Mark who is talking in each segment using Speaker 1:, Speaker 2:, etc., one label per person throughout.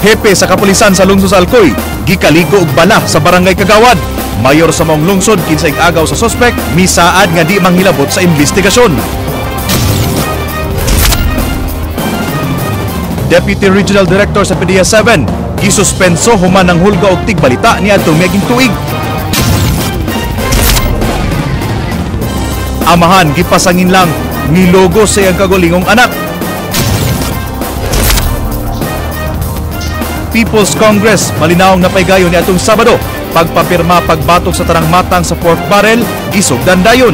Speaker 1: Hepe sa kapulisan sa lungsod sa Alcoy, gikaligo og bala sa barangay Kagawad. Mayor sa maong lungsod kinsay agaw sa suspek, misaad nga di manghilabot sa investigasyon. Deputy Regional Director sa PDEA 7, gisuspenso human ng hulga og tigbalita niadtong miaging tuig. Amahan gipasangin lang nilogo sa iyang kagulingong anak. People's Congress malinaong napaygayon ni atong Sabado, pagpapirma pagbatok sa tanang matang sa pork barrel, gisugdan dayon.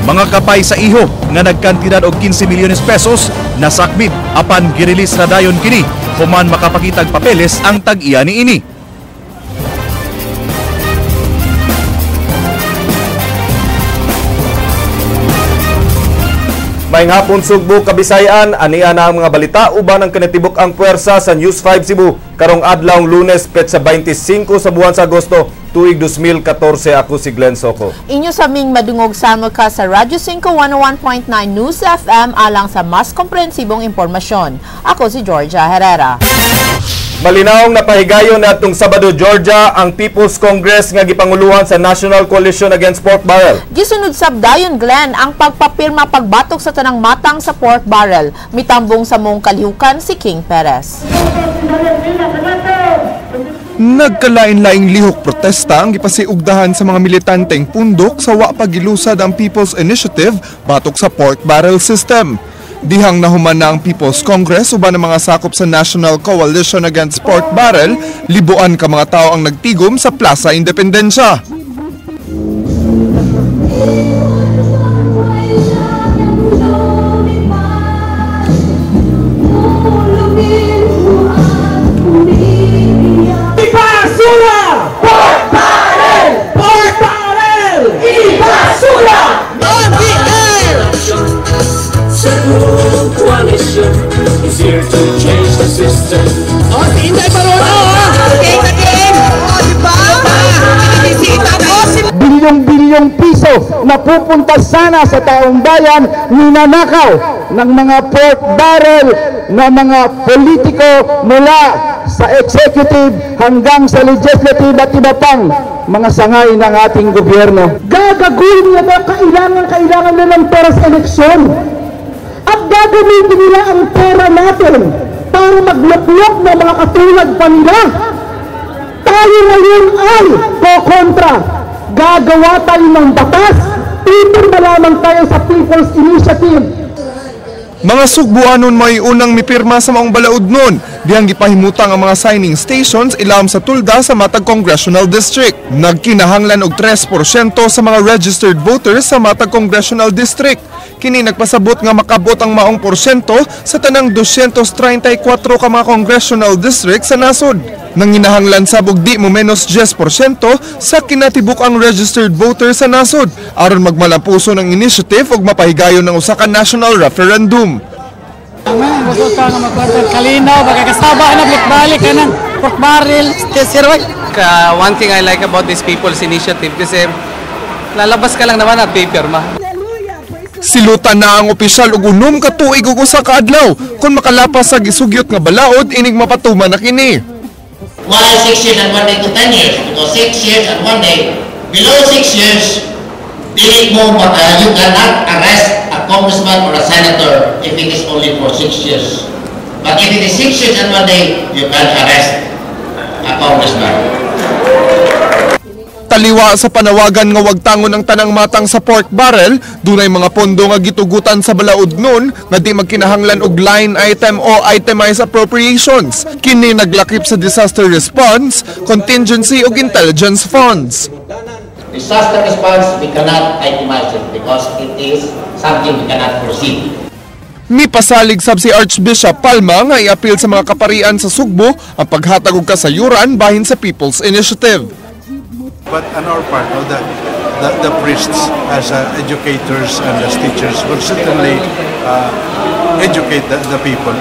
Speaker 1: Mga kapay sa iho nga nagkantidad og 15 milyones pesos nasakmit apan girilis na dayon kini human makapakitag papeles ang tag-iya niini.
Speaker 2: Maayong hapon Sugbo, Kabisayan, aniya na ang mga balita uban ang kinatibuk ang puwersa sa News 5 Cebu karong adlaw Lunes petsa 25 sa buwan sa Agosto tuig 2014. Ako si Glenn Soco.
Speaker 3: Inyo sa ming madungog sama ka sa Radyo 5 101.9 News FM alang sa mas komprehensibong impormasyon. Ako si Georgia Herrera.
Speaker 2: Malinaong napahigayon na atong Sabado, Georgia, ang People's Congress nga gipanguluhan sa National Coalition Against Pork Barrel.
Speaker 3: Gisunod sab dayon, Glenn, ang pagpapirma pagbatok sa tanang matang sa pork barrel. Mitambong sa mong kalihukan si King Perez.
Speaker 4: Nagkalain-laing lihok protesta ang gipasiugdahan sa mga militanteng pundok sa wa pagilusad ang People's Initiative batok sa pork barrel system. Dihang nahuman na ang People's Congress uban ng mga sakop sa National Coalition Against Pork Barrel, libuan ka mga tao ang nagtigom sa Plaza Independencia.
Speaker 5: Ibasura! Pork Barrel! Pork Barrel! Ibasura! On the air! Coalition is here to change the system. Oh, hindi pa rin bilyong-bilyong piso na pupunta sana sa taong bayan, ninanakaw ng mga pork barrel na mga politiko mula sa executive hanggang sa legislative at iba pang mga sangay ng ating gobyerno. Gagagawin nila kailangan nila ng pera sa eleksyon. At gagamitin nila ang pera natin para magluklok ng mga katulad pa nila. Tayo ngayon ay kokontra. Gagawa tayo ng batas. Pipirma lamang tayo sa People's Initiative.
Speaker 4: Mga Sugbuanon may unang mipirma sa maong balaod nun. Dihang gipahimutang ang mga signing stations ilawom sa tulda sa Matag Congressional District. Nagkinahanglan og 3% sa mga registered voters sa Matag Congressional District. Kini nagpasabot nga makabot ang maong porsyento sa tanang 234 ka mga congressional district sa nasod. Nanginahanglan sabog di mo menos 10% sa kinatibuk ang registered voters sa nasod aron magmalampuso ng initiative ug mapahigayon ng usa ka national referendum.
Speaker 6: Ang resulta nga magkwarta kalinaw bagakasaba na balik ka ng pork barrel sirway.
Speaker 7: One thing I like about this People's Initiative kasi lalabas ka lang naman at paperma.
Speaker 4: Silutan na ang opisyal ug unom ka tuig ug usa ka adlaw kun makalapas sa gisugyot nga balaod inig mapatuman na kini.
Speaker 8: Why 6 years and 1 day to 10 years? Because 6 years and 1 day, below 6 years, you cannot arrest a congressman or a senator if it is only for 6 years. But if it is 6 years and 1 day, you can arrest a congressman.
Speaker 4: Taliwa sa panawagan nga wag tangon ang tanang matang sa pork barrel, dunay mga pondo nga gitugutan sa balaod nun nga di magkinahanglan og line item o itemized appropriations. Kini naglakip sa disaster response, contingency ug intelligence funds.
Speaker 8: Disaster response, we cannot itemize it because it is something we cannot foresee.
Speaker 4: Mipasalig sab si Archbishop Palma nga iapil sa mga kaparian sa Sugbo ang paghatag og kasayuran bahin sa People's Initiative.
Speaker 9: But on our part, the priests as educators and as teachers will certainly educate the people.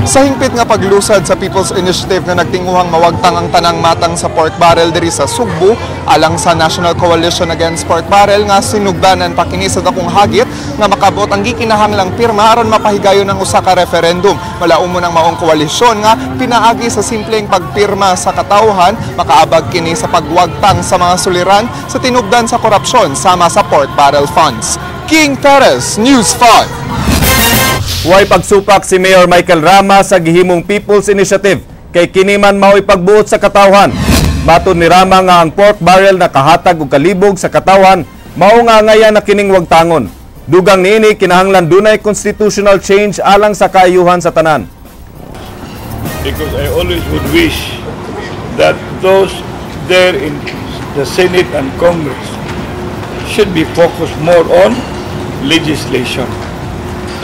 Speaker 4: Sa hingpit nga paglusad sa People's Initiative nga nagtinguhang mawagtang ang tanang matang sa pork barrel diri sa Sugbo alang sa National Coalition Against Pork Barrel nga sinugdanan pa kini sa dakong hagit nga makabot ang gikinahanglang pirma aron mapahigayon ang usa ka referendum. Malaumon ang maong koalisyon nga pinaagi sa simpleng pagpirma sa katawhan makaabag kini sa pagwagtang sa mga suliran sa tinugdan sa korupsyon sama sa pork barrel funds. King Perez, News 5.
Speaker 2: Huway pagsupak si Mayor Michael Rama sa gihimong People's Initiative kay kini man mao'y pagbuot sa katawhan. Matod ni Rama nga ang pork barrel na kahatag og kalibog sa katawhan mao nga ngayan na kining wagtangon. Dugang niini kinahanglan dunay constitutional change alang sa kaayuhan sa tanan.
Speaker 10: Because I always would wish that those there in the Senate and Congress should be focused more on legislation.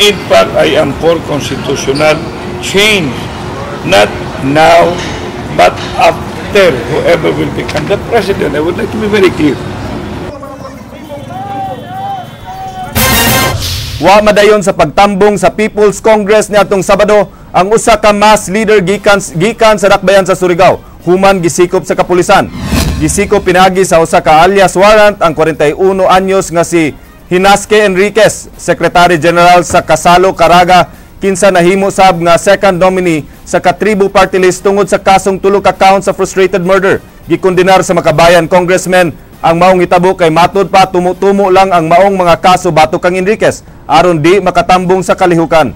Speaker 10: In fact, I am for constitutional change, not now, but after whoever will become the president. I would like to be very clear.
Speaker 2: Wa madayon sa pagtambong sa People's Congress niadtong Sabado ang usa ka mass leader gikan sa dakbayan sa Surigao, human gisikop sa kapulisan. Gisikop pinagi sa usa ka alias warrant ang 41 anyos nga si Hinasque Enriquez, Secretary General sa Kasalo, Caraga, kinsa nahimo sab nga second nominee sa Katribo Party List tungod sa kasong tulo ka count sa frustrated murder. Gikondenar sa Makabayan Congressman ang maong itabo kay matod pa tumo-tumo lang ang maong mga kaso batok kang Enriquez aron di makatambong sa kalihukan.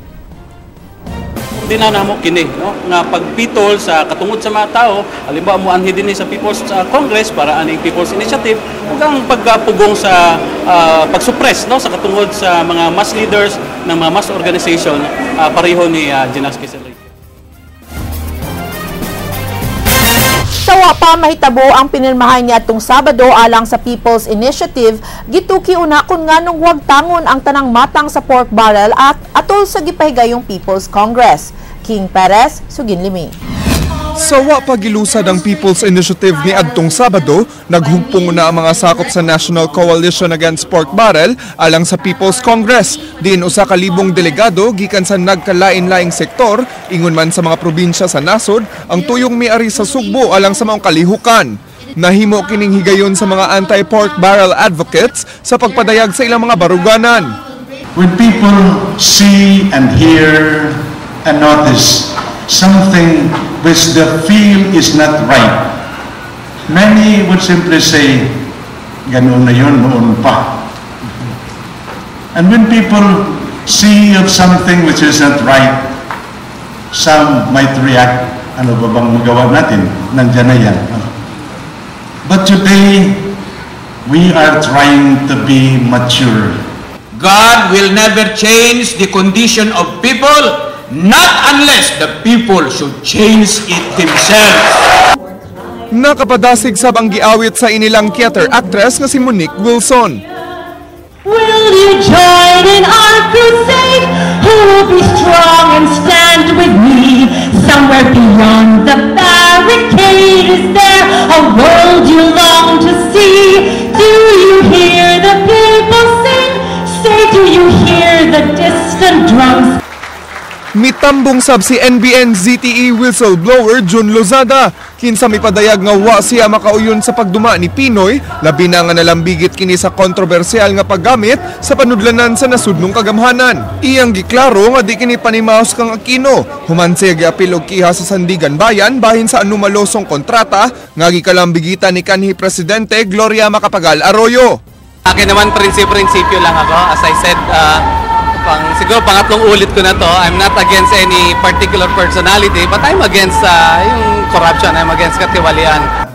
Speaker 11: Dinana mo kini no nga pagpitol sa katungod sa mga tao halimbawa mo anhi dinhi sa People's Congress para aning People's Initiative ug ang pagpugong sa pagsuppress no sa katungod sa mga mass leaders ng mga mass organization pareho ni Hinasque Enriquez.
Speaker 3: Sawa pa mahitabo ang pinirmahan niya atong Sabado alang sa People's Initiative, gituki una kun nganong wagtangon ang tanang matang sa pork barrel at atol sa gipahigayong People's Congress. King Perez, Suginlimi.
Speaker 4: Sawa pagilusad ang People's Initiative ni adtong Sabado, naghugpong na ang mga sakop sa National Coalition Against Pork Barrel alang sa People's Congress. Diin usa ka libong delegado gikan sa nagkalain-laing sektor, ingon man sa mga probinsya sa nasod, ang tuyong miari sa Sugbo alang sa mga kalihukan. Nahimo kining higayon sa mga anti-pork barrel advocates sa pagpadayag sa ilang mga baruganan.
Speaker 12: When people see and hear and notice something which they feel is not right, many would simply say, ganoon na yun noon pa. And when people see of something which is not right, some might react, ano ba bang magawa natin? Nandiyan na yan. But today, we are trying to be mature.
Speaker 13: God will never change the condition of people, not unless the people should change it themselves.
Speaker 4: Nakapadasig sab ang giawit sa inilang theater actress nga si Monique Wilson.
Speaker 14: Will you join in our crusade? Who will be strong and stand with me? Somewhere beyond the barricade, is there a world you long to see? Do you hear the people sing? Say, do you hear the distant drums?
Speaker 4: Mitambong sab si NBN ZTE whistleblower Jun Lozada. Kinsa mipadayag nga wa siya makauyon sa pagduma ni Pinoy, labi na nga nalambigit kini sa kontrobersyal nga paggamit sa panudlanan sa nasudnong kagamhanan. Iyang giklaro nga di kini panimaos kang Aquino. Human siya giapil og kiha sa Sandigan Bayan bahin sa anumalosong kontrata nga gikalambigitan ni kanhi Presidente Gloria Macapagal Arroyo.
Speaker 7: Akin naman prinsipyo lang ako. As I said, siguro pangatlong ulit ko na to. I'm not against any particular personality, but I'm against yung corruption. I'm against katiwalian.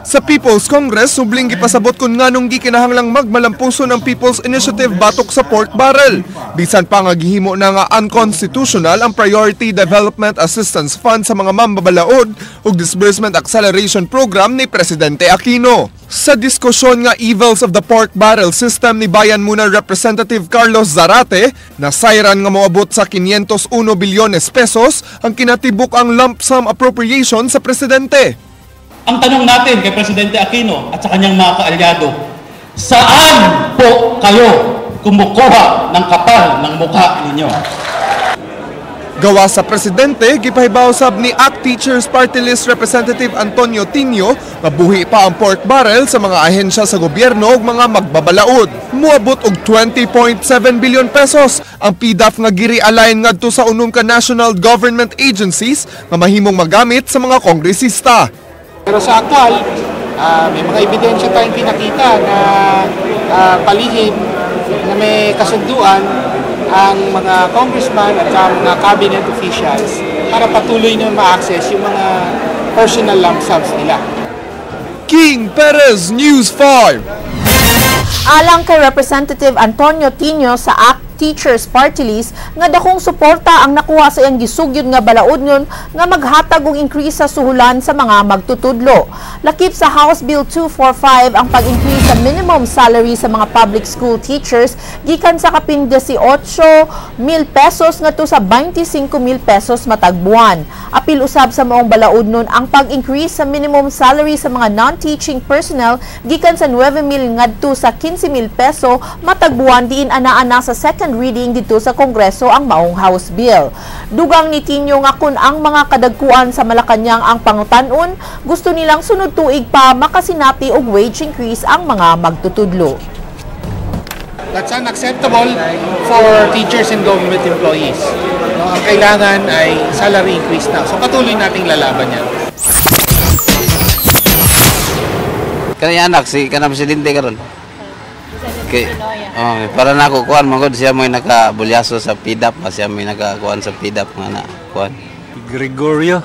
Speaker 4: Sa People's Congress, subling gipasabot kung nganong gikinahanglang magmalampuso ng People's Initiative batok sa pork barrel. Bisan pa nga gihimo na nga unconstitutional ang Priority Development Assistance Fund sa mga mambabalaod ug Disbursement Acceleration Program ni Presidente Aquino. Sa diskusyon nga evils of the pork barrel system ni Bayan Muna Representative Carlos Zarate, nasayran nga moabot sa 501 bilyones pesos ang kinatibuk ang lump sum appropriation sa Presidente.
Speaker 11: Ang tanong natin kay Presidente Aquino at sa kanyang mga kaalyado, saan po kayo kumukuha ng kapal ng mukha ninyo?
Speaker 4: Gawa sa presidente, gipahibaw sab ni ACT Teachers Party List Representative Antonio Tinio nga buhi pa ang pork barrel sa mga ahensya sa gobyerno ug mga magbabalaod. Muabot og 20.7 billion pesos ang PDAF nga giri-align ngadto sa unom ka national government agencies nga mahimong magamit sa mga kongresista.
Speaker 15: Pero sa aktual, may mga ebidensya tayong pinakita na palihim na may kasunduan ang mga congressman at mga cabinet officials para patuloy na ma-access yung mga personal lump sums nila.
Speaker 4: King Perez, News 5.
Speaker 3: Alang kay Representative Antonio Tinio sa ACT Teachers Party List nga dakong suporta ang nakuha sa iyang gisugyod nga balaod nyon nga maghatag og increase sa suhulan sa mga magtutudlo. Lakip sa House Bill 245 ang pag-increase sa minimum salary sa mga public school teachers gikan sa kapin 18,000 pesos ngadto sa 25,000 pesos matag buwan. Apil usab sa maong balaod nun ang pag-increase sa minimum salary sa mga non-teaching personnel gikan sa 9,000 ngadto sa 15,000 peso matag buwan diin ana-ana sa second reading dito sa Kongreso ang maong House Bill. Dugang ni Tinio nga kun ang mga kadagkuan sa Malacañang ang pangutan-on, gusto nilang sunod tuig pa makasinati og wage increase ang mga magtutudlo.
Speaker 15: That's unacceptable for teachers and government employees. No, ang kailangan ay salary increase na. So patuloy nating lalaban yan.
Speaker 16: Kaya anak si kanang presidente karon. Okay. Para nako kuan magod siya mo'y nakabulyaso sa PDAP, siya mo'y nakakuan sa PDAP nga na kuan.
Speaker 17: Gregorio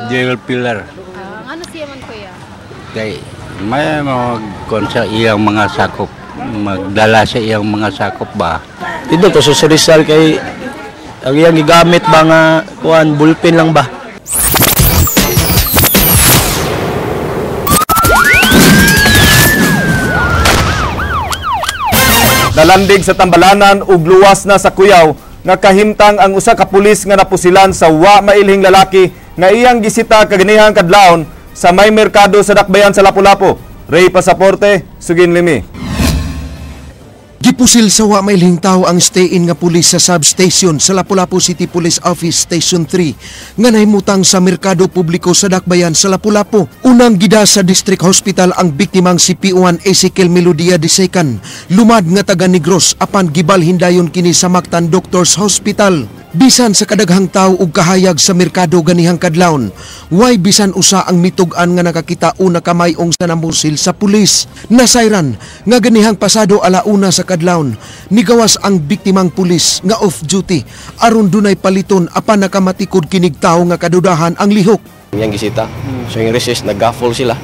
Speaker 17: General Pilar.
Speaker 18: Ano siya man kuya?
Speaker 17: Kay may mag-kuan siya iyang mga sakop, magdala siya iyang mga sakop ba. Dito to sa Rizal kay ang iyang gigamit ba nga kuan bulpen lang ba.
Speaker 2: Nalandig sa Tambalanan ug luwas na sa Cuyao nga kahimtang ang usa ka pulis nga napusilan sa wa mailhing lalaki nga iyang gisita kaganihang kadlawon sa may merkado sa Dakbayan sa Lapu-Lapu. Ray Pasaporte, Sugin Limi.
Speaker 19: Gipusil sa wa mailhing tawo ang stay-in nga pulis sa substation sa Lapu-Lapu City Police Office Station 3 nga nahimutang sa merkado publiko sa Dakbayan sa Lapu-Lapu. Unang gida sa District Hospital ang biktimang si P1 Ezekiel Melodia II, lumad nga taga Negros apan gibalhin dayon kini sa Mactan Doctors Hospital. Bisan sa kadaghang tawo ug kahayag sa merkado ganihang kadlawon, way bisan usa ang mitug-an nga nakakita una kamayong sa namusil sa pulis. Nasayran nga ganihang pasado alauna sa kadlawon, nigawas ang biktimang pulis nga off duty aron dunay paliton apan nakamatikod kinig tawo nga kadudahan ang lihok.
Speaker 20: Yang gisita, so yung resist nag-gaffle sila,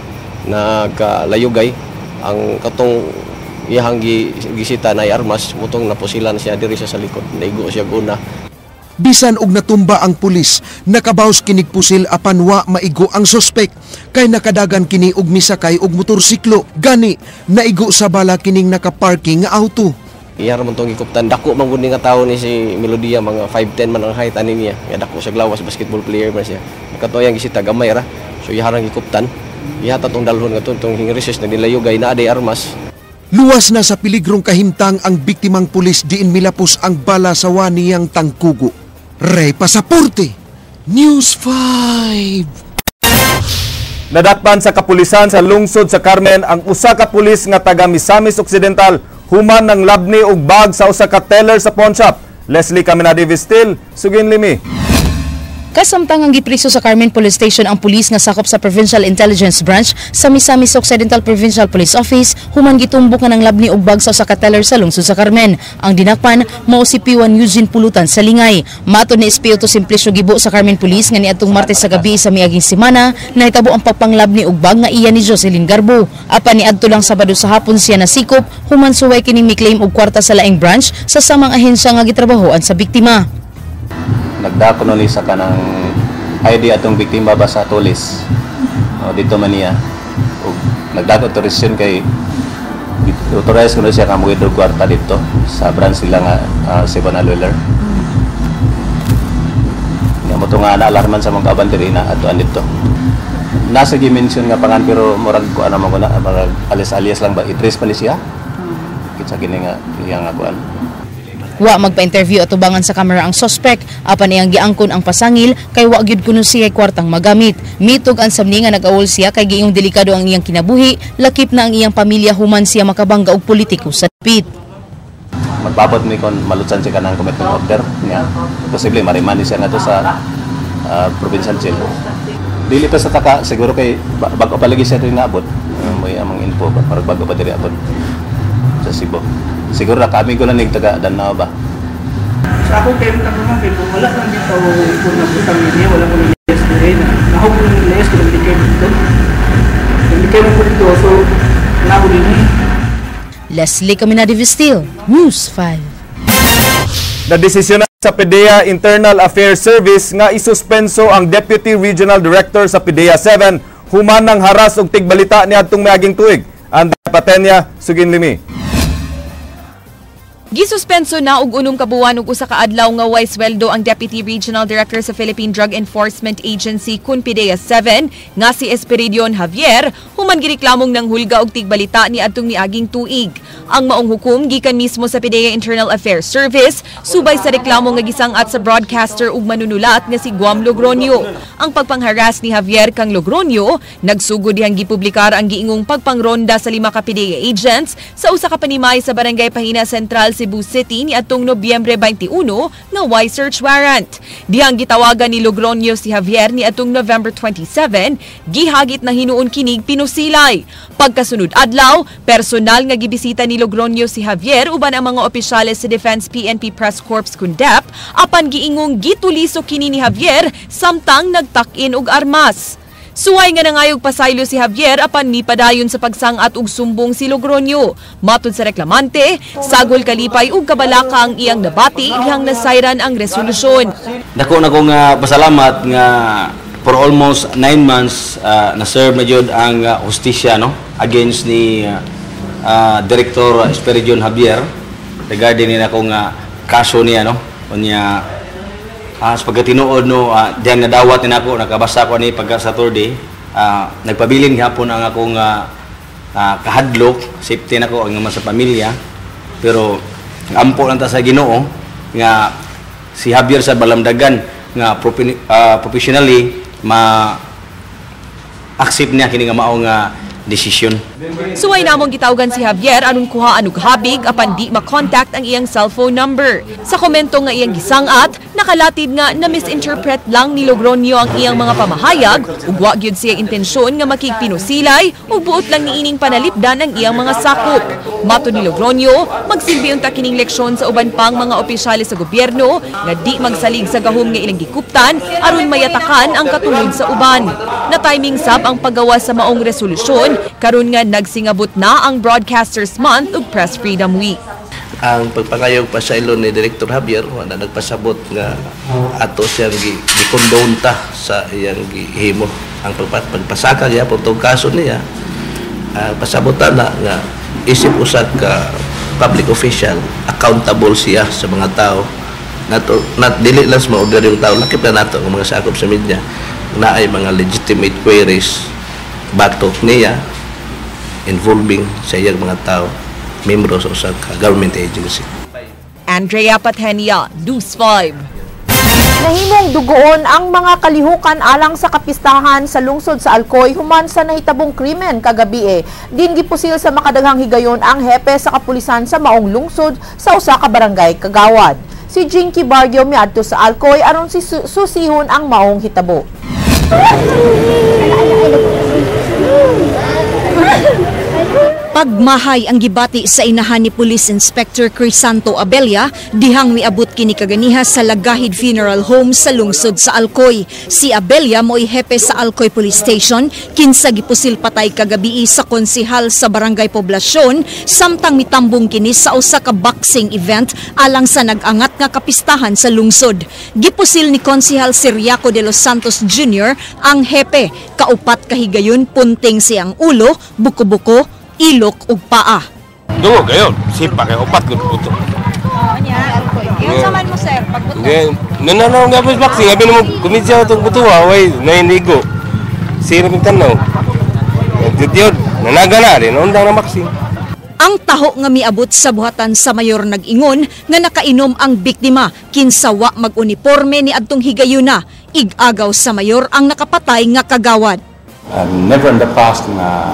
Speaker 20: naglayugay ang katong iyang gisita na armas, mutong napusilan siya diri sa likod, naigo siya guna.
Speaker 19: Bisan og natumba ang pulis, nakabaws kinig pusil apan wa maigo ang suspek kay nakadagan kini og misakay og motorsiklo. Gani naigo sa bala kining nakaparking nga auto.
Speaker 20: Iyar man tong gikuptan, dako man gud nga tawo ni si Melodia, mga 5'10" man ang height ani niya. Nga dako sa glawas, basketball player man siya. Katoyang gisita gamay ra. So iharang gikuptan. Ihata tong dalhon nga tong resist na nilayugay na aday armas.
Speaker 19: Luwas na sa piligrong kahimtang ang biktimang pulis diin milapos ang bala sa waniyang tangkugo. Ray Pasaporte, News 5.
Speaker 2: Nadakpan sa kapulisan sa lungsod sa Carmen ang usa ka pulis nga taga Misamis Occidental human ng labni og bag sa usa ka teller sa pawn shop. Leslie Caminadi Vistil, Sugin Limi.
Speaker 18: Kasamtang ang gipriso sa Carmen Police Station ang pulis nga sakop sa Provincial Intelligence Branch sa Misamis Occidental Provincial Police Office human gitumbok nga ng labni og bag sa usa ka teller sa lungsod sa Carmen. Ang dinakpan mao si P1 Eugene Pulutan sa Lingay. Matod ni Espiritu Simplicio gibo sa Carmen Police nga niadtong Martes sa gabi sa miaging semana nahitabo ang pagpanglabni og bag nga iya ni Jocelyn Garbo. Apan niadto lang Sabado sa hapon siya nasikop human suway kining mi-claim og kwarta sa laing branch sa samang ahensya nga gitrabahoan sa biktima.
Speaker 21: Nagdako nun sa kanang ID atong biktima ba sa tulis dito man niya nagdako autorization kay authorize ko na siya kang withdraw kwarta dito sa branch sila nga Ceban Alweller nga mo nga na-alarman sa mga kabanderi na atuan dito nasa gi-mention nga pangan pero murag ko ano mo na alias lang ba i-trace pa ni siya kitsa gini nga iyang kuan
Speaker 18: Wa magpa-interview at tubangan sa kamera ang suspect, apan iyang giangkon ang pasangil kay wa gyud kuno siya kwartang magamit. Mitog ang sabni nga nag-awol siya kay giyong delikado ang iyang kinabuhi, lakip na ang iyang pamilya human siya makabangga og politiko sa dapit.
Speaker 21: Magbabot ni kon malutsan siya kanang commitment order niya. Posible marimani siya ngadto sa provincial jail. Dili pa sa taka siguro kay bago pa lagi siya rin naabot. May amang info para bago pa diri abot sa Cebu. Siguro na kami ko na ning taga Danao ba.
Speaker 6: Sa ako kayo tanong kay kung wala lang dito kung nagputang niya wala ko ni yes rin. Ako ko ni yes ko ni kay dito. Ni kay mo dito so na ko din.
Speaker 18: Leslie Caminadi Vistil, News 5.
Speaker 2: Nadesisyon na sa PDEA Internal Affairs Service nga isuspenso ang Deputy Regional Director sa PDEA 7 human ng haras og tigbalita niadtong miaging tuig. Ang Patenya Suginlimi.
Speaker 1: Gisuspenso na og unom ka buwan ug usa ka adlaw nga way sweldo ang Deputy Regional Director sa Philippine Drug Enforcement Agency kun PDEA 7 nga si Esperidion Javier human gireklamong nang hulga og tigbalita ni adtong miaging tuig. Ang maong hukom gikan mismo sa PDEA Internal Affairs Service subay sa reklamo nga gisangat sa broadcaster ug manunulat nga si Guam Logronio. Ang pagpangharas ni Javier kang Logronio nagsugod dihang gipublikar ang giingong pagpangronda sa 5 ka PDEA agents sa usa ka panimay sa Barangay Pahina Central Cebu City ni atong Nobyembre 21 nga way search warrant. Dihang gitawagan ni Logronio si Javier ni atong November 27, gihagit na hinuon kinig pinusilay. Pagkasunod adlaw, personal nga gibisita ni Logronio si Javier uban ang mga opisyales sa Defense PNP Press Corps Kundep apan giingong gituliso kini ni Javier samtang nagtak-in og armas. Suway nga nangayog pasaylo si Javier apan mipadayon sa pagsangat og sumbong si Logronio. Matod sa reklamante, sagol kalipay ug kabalaka ang iyang nabati dihang nasayran ang resolusyon.
Speaker 22: Dako na kong pasalamat nga for almost 9 months na-serve na jud ang hustisya no against ni Director Esperidion Javier regarding ni akong kaso niya no unya sa pagkatinuod no diyan nadawat ni nako nakabasa ko ni pagka Saturday nagpabilin gihapon ang akong kahadlok safety nako ang mga sa pamilya pero ampo lang ta sa Ginoo nga si Javier sa balamdagan nga professionally ma-accept niya kini nga mao nga desisyon.
Speaker 1: Suway namong gitawgan si Javier aron kuhaan og habig apan di ma-contact ang iyang cellphone number. Sa komento nga iyang gisangat, nakalatid nga na misinterpret lang ni Logronio ang iyang mga pamahayag ug wa gyud siya intensyon nga makigpinusilay ug buot lang niining panalipdan ang iyang mga sakop. Matud ni Logronio, magsilbi unta kining leksyon sa uban pang mga opisyales sa gobyerno nga di magsalig sa gahom nga ilang gikuptan aron mayatakan ang katungod sa uban. Na timing sab ang paggawa sa maong resolusyon karon nga nagsingabot na ang Broadcasters Month ug Press Freedom Week.
Speaker 23: Ang pagpangayog pasaylo ni Director Javier na nagpasabot nga ato siyang gi-condone ta sa iyang gihimo. Ang pagpasaka niya putong kaso niya pasabotan na nga isip usag ka public official accountable siya sa mga tao not dili lang sa mga ordinaryong tao lakip na nato ang mga sakop sa media na ay mga legitimate queries batok niya involving sa iyang mga tao, membro sa usang government agency.
Speaker 1: Andrea Patenia, News 5.
Speaker 3: Nahimong dugoon ang mga kalihukan alang sa kapistahan sa lungsod sa Alcoy human sa nahitabong krimen kagabi. Din gipusil sa makadaghang higayon ang hepe sa kapulisan sa maong lungsod sa usa ka barangay Kagawad. Si Jinky Barrio miadto sa Alcoy aron susihon ang maong hitabo.
Speaker 24: Pagmahay ang gibati sa inahan ni Police Inspector Crisanto Abella dihang miabot kini kaganiha sa Lagahid Funeral Home sa lungsod sa Alcoy. Si Abella mo'y hepe sa Alcoy Police Station kinsa gipusil patay kagabi sa konsehal sa Barangay Poblasyon samtang mitambong kini sa usa ka boxing event alang sa nag-angat nga kapistahan sa lungsod. Gipusil ni Konsehal Siriaco de los Santos Jr. ang hepe, kaupat kahigayon punting siyang ulo, buko-buko, ilok ug paa.
Speaker 25: Dugo kayo, sipa kayo, upat ko puto.
Speaker 1: Yung saman mo sir, pagbuto.
Speaker 25: Nananaw nga po sa boxing, sabi naman, kumitsa itong buto, away, nainigo. Sirap yung tanaw. Titiyod, nanaga na rin, undang na boxing.
Speaker 24: Ang taho nga miabot sa buhatan sa mayor nag-ingon nga nakainom ang biktima kinsa wa mag-uniforme ni adtong higayuna. Ig-agaw sa mayor ang nakapatay nga kagawad.
Speaker 21: Never in the past nga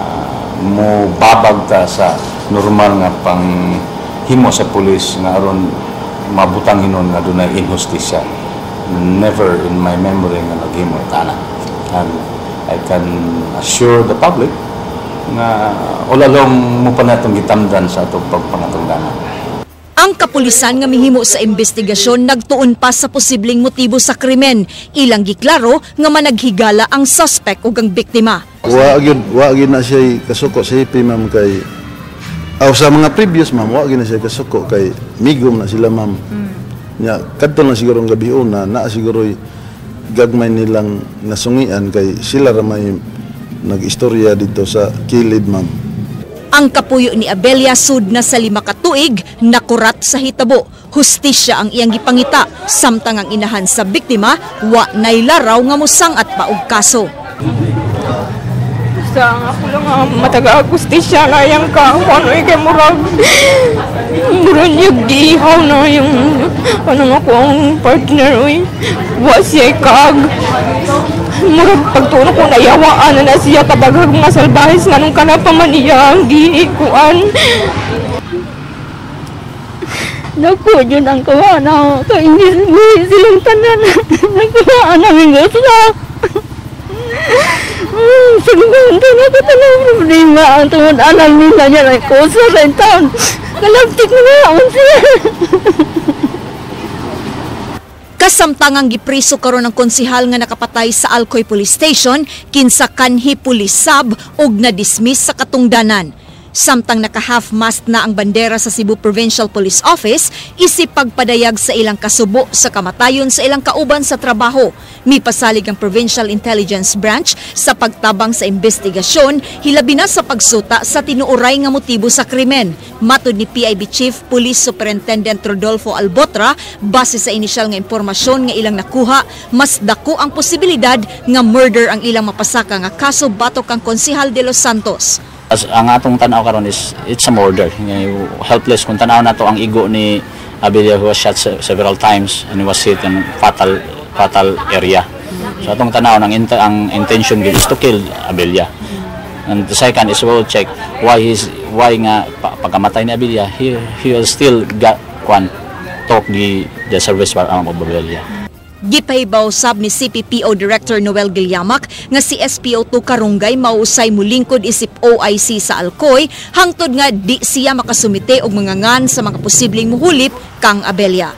Speaker 21: mo babag ta sa normal nga panghimo sa pulis nga aron mabutang hinon nga dunay injustisya. Never in my memory nga naghimo tana. And I can assure the public na ulalong mo pa natong gitamdan sa atong pagpangatungdanan.
Speaker 24: Ang kapulisan nga mihimo sa investigasyon nagtuon pa sa posibleng motibo sa krimen. Ilang giklaro nga managhigala ang suspect ug ang biktima.
Speaker 5: Wa gyud na siya kasuko sa hipi ma'am kay sa mga previous ma'am wa gyud na siya kasuko kay migom na sila ma'am. Nya kadto na siguro ang gabi una na siguro gagmay nilang nasungian kay sila ra may nag-istorya dito sa kilid ma'am.
Speaker 24: Ang kapuyo ni Abelia sud na sa 5 ka tuig nakurat sa hitabo. Hustisya ang iyang gipangita samtang ang inahan sa biktima wa nay laraw nga mosangat pa og kaso.
Speaker 8: Sa ako lang mataga-hustisya na yang ka ano kay murag niya gihaw na yung ako ang partner oy. Wa siya kag murag pagtuno ko nayawaan na siya tabaghag mga salbahis nga nung kana pa man iya ang giikuan. Naku, yun ang kawa na kainis mo silang tanan. Nakuhaan namin gusto na. Sabihin ko na katalang problema ang tungod alam nila niya na ko sa rentan. Kalagtik na nga siya.
Speaker 24: Kasamtangang gipriso karon ang konsehal nga nakapatay sa Alcoy Police Station kinsa kanhi pulis sab ug na-dismiss sa katungdanan. Samtang naka-half-mast na ang bandera sa Cebu Provincial Police Office, isip pagpadayag sa ilang kasubo sa kamatayon sa ilang kauban sa trabaho. Mipasalig ang Provincial Intelligence Branch sa pagtabang sa investigasyon, hilabi na sa pagsuta sa tinuuray nga motibo sa krimen. Matud ni PIB Chief Police Superintendent Rodolfo Albotra, base sa inisyal nga impormasyon nga ilang nakuha, mas dako ang posibilidad nga murder ang ilang mapasaka nga kaso batok ang Konsehal de los Santos.
Speaker 17: Ang atong tanaw karon is it's a murder. Helpless kung tanaw nato ang igo ni Abelia who was shot several times and he was hit in fatal area. So atong tanaw ang intention is to kill Abelia. And the second is we'll check why nga pagkamatay ni Abelia he will still got talk the service para ang Abelia.
Speaker 24: Gipahibaw sab ni CPPO Director Noel Guilliamac nga si SPO2 Karunggay mausay mulingkod isip OIC sa Alcoy hangtod nga di siya makasumite og mga ngan sa mga posibleng muhulip kang Abelia.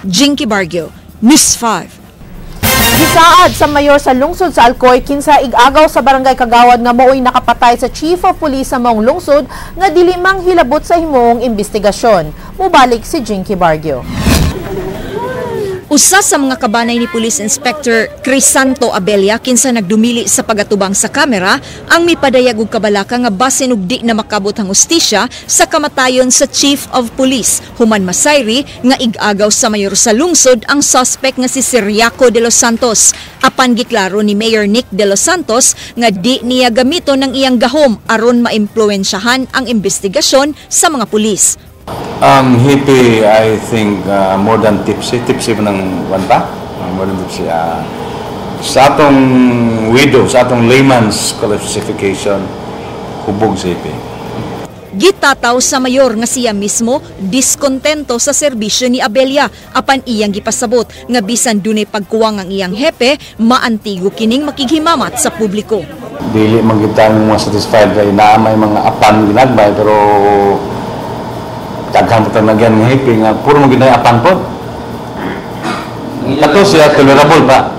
Speaker 24: Jinky Bargio, News 5.
Speaker 3: Gisaad sa mayor sa lungsod sa Alcoy kinsa ig-agaw sa barangay Kagawad nga mao'y nakapatay sa Chief of Police sa maong lungsod nga dili mang hilabot sa himong investigasyon. Mubalik si Jinky Bargio.
Speaker 24: Usa sa mga kabanay ni Police Inspector Crisanto Abelia kinsa nagdumili sa pagatubang sa kamera ang mipadayag og kabalaka nga basin og di na makabot ang hustisya sa kamatayon sa Chief of Police human masayri nga ig-agaw sa mayor sa lungsod ang suspect nga si Ciriaco de los Santos. Apan giklaro ni Mayor Nick de los Santos nga di niya gamiton ng iyang gahom aron maimpluwensyahan ang investigasyon sa mga pulis.
Speaker 21: Ang hippie, I think, more than tipsy. Tipsy mo ng wanta? More than tipsy. Sa atong widow, sa atong layman's classification, hubog sa hippie.
Speaker 24: Gitataw sa mayor nga siya mismo diskontento sa serbisyo ni Abelia apan iyang gipasabot nga bisan dunay pagkuwang ang iyang hepe maantigo kining makighimamat sa publiko.
Speaker 21: Dili man gitang mga satisfied kay naa may mga apan ginagbay pero daghang putang nagyan nga hippie nga puro mo ginay apan po. Kato siya tolerable pa.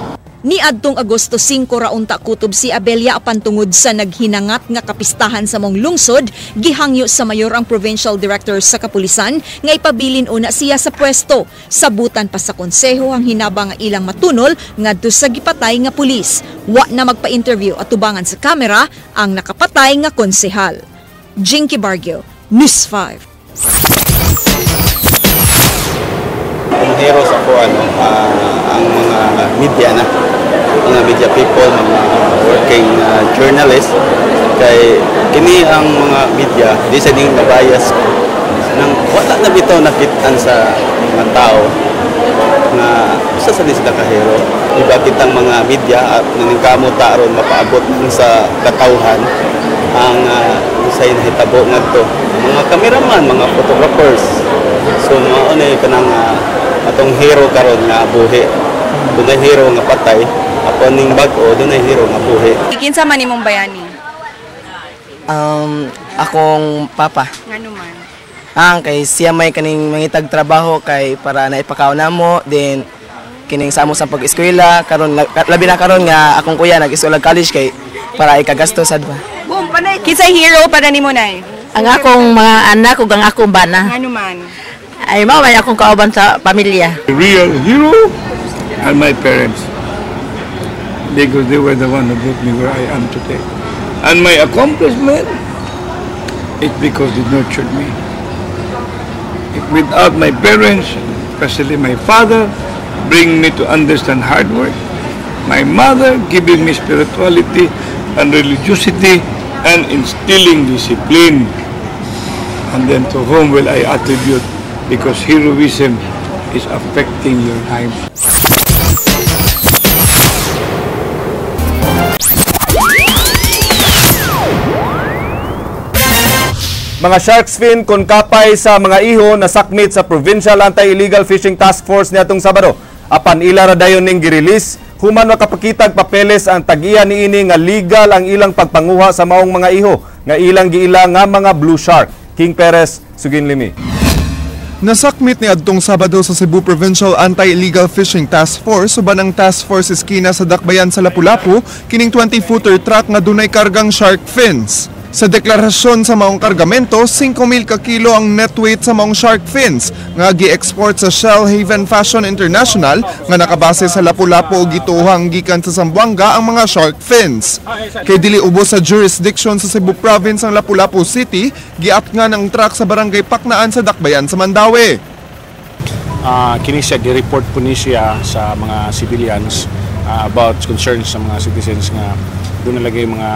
Speaker 24: Ni adtong Agosto 5 raunta kutob si Abelia apan tungod sa naghinangat nga kapistahan sa mong lungsod, gihangyo sa mayor ang provincial director sa kapulisan nga ipabilin una siya sa pwesto. Sabutan pa sa konseho ang hinabang nga ilang matunol ngadto sa gipatay nga pulis. Wa na magpa-interview at tubangan sa kamera ang nakapatay nga konsehal. Jinky Bargio, News 5.
Speaker 9: Ang hero sa ko ang mga media na mga media people, mga working journalists kay Kini ang mga media, di sa ning nabayas ko. Nang wala na bitaw nakitaan sa mga tao nga usa sa sila kahero. Iba kitang mga media at naningkamo aron mapaabot sa katawhan ang say nahitabo ngadto. Mga cameraman, mga photographers. So mao na kanang atong hero karon nga buhi. Dunay hero nga patay, apon ning bag-o dunay hero nga buhi.
Speaker 1: Kinsa man imong bayani?
Speaker 7: Akong papa.
Speaker 1: Ngano man?
Speaker 7: Kay siya may kaning mangitag trabaho kay para naipakaw namo, then kining sa amo sa pag-eskwela karon labi na karon nga akong kuya nag-eskwela college kay para ikagasto sad ba.
Speaker 1: Boom, panay kinsa hero para nimo nay?
Speaker 10: Ang akong mga anak ug ang akong bana.
Speaker 1: Ngano man?
Speaker 10: Ay mao may akong kauban sa pamilya.
Speaker 12: The real hero are my parents, because they were the one who brought me where I am today. And my accomplishment is because they nurtured me. Without my parents, especially my father, bring me to understand hard work, my mother giving me spirituality and religiosity and instilling discipline, and then to whom will I attribute, because heroism is affecting your life.
Speaker 2: Mga sharks fin kon kapay sa mga iho na sakmit sa Provincial Anti-Illegal Fishing Task Force niadtong Sabado. Apan ila ra dayon ning gi-release human makapakitag papeles ang tag-iya niini nga legal ang ilang pagpanguha sa maong mga iho nga ilang giila nga mga blue shark. King Perez, Suginlimi.
Speaker 4: Nasakmit ni adtong Sabado sa Cebu Provincial Anti-Illegal Fishing Task Force uban ang task force iskina sa Dakbayan sa Lapu-Lapu kining 20-footer truck nga dunay kargang shark fins. Sa deklarasyon sa maong kargamento, 5,000 ka kilo ang net weight sa maong shark fins nga gi-export sa Shell Haven Fashion International nga nakabase sa Lapu-Lapu ug gituhang gikan sa Zamboanga ang mga shark fins. Kay dili ubos sa jurisdiction sa Cebu Province ang Lapu-Lapu City, giatngan ang truck sa barangay Paknaan sa Dakbayan sa Mandaue.
Speaker 13: Kini siya gi-report po ni siya sa mga civilians about concerns sa mga citizens nga doon nalagay mga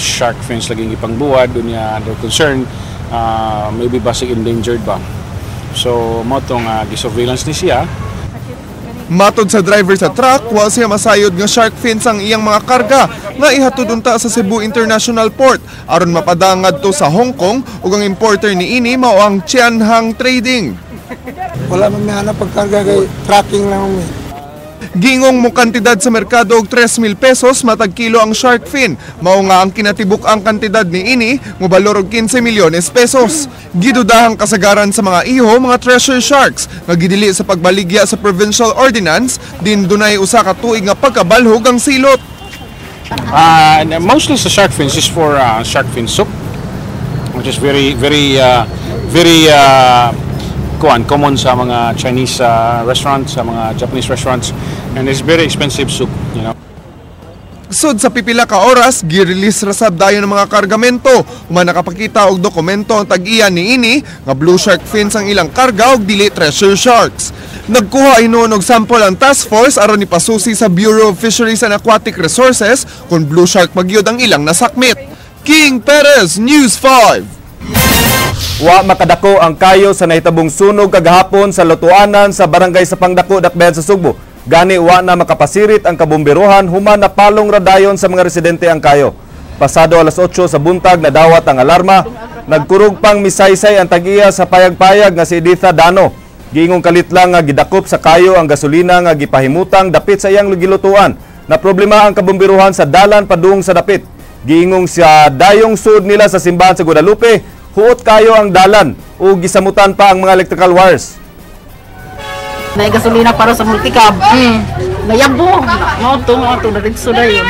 Speaker 13: shark fins laging ipangbuwad, doon niya they're concerned maybe basig endangered ba. So mo tong gi-surveillance ni siya.
Speaker 4: Matod sa driver sa truck, wa siya masayod nga shark fins ang iyang mga karga nga ihatod unta sa Cebu International Port aron mapadangad to sa Hong Kong ug ang importer niini mao ang Tianhang Trading.
Speaker 14: Wala man may hanap pagkarga kay tracking lang mo.
Speaker 4: Gingong mo kantidad sa merkado og 3,000 pesos matag kilo ang shark fin. Mao nga ang kinatibuk ang kantidad ni ini mo balor og 15 milyones pesos. Gidudahang kasagaran sa mga iho mga treasure sharks nga gidili sa pagbaligya sa provincial ordinance din dunay usa ka tuig nga pagkabalhog ang silot.
Speaker 13: Mostly sa shark fins is for shark fin soup, which is very common sa mga Chinese restaurants, sa mga Japanese restaurants, and it's very expensive soup, you know.
Speaker 4: Sud sa pipila ka oras, gi-release rasab dayon ng mga kargamento. Human nakapakita og dokumento ang tag-iya niini nga blue shark fins ang ilang karga og dili treasure sharks. Nagkuha inon og sample ang task force aron ipasusi sa Bureau of Fisheries and Aquatic Resources kung blue shark magyud ang ilang nasakmit. King Perez, News 5.
Speaker 2: Wa makadako ang kayo sa nahitabong sunog kagahapon sa lutuanan sa barangay sa Pangdako, Dakbayan sa Sugbo. Gani wa na makapasirit ang kabomberohan human na palong radayon sa mga residente ang kayo. Pasado alas 8 sa buntag nadawat ang alarma. Nagkurog pang misaysay ang tag-iya sa payag-payag nga si Editha Dano. Giingong kalit lang nga gidakop sa kayo ang gasolina nga gipahimutang dapit sa iyang gilutuan. Na problema ang kabomberohan sa dalan padung sa dapit. Giingong siya dayong sud nila sa simbahan sa Guadalupe. Huot kayo ang dalan o gisamutan pa ang mga electrical wires.
Speaker 10: May gasolina para sa multicab. Nayabo. Mga ito. Naritso na yun.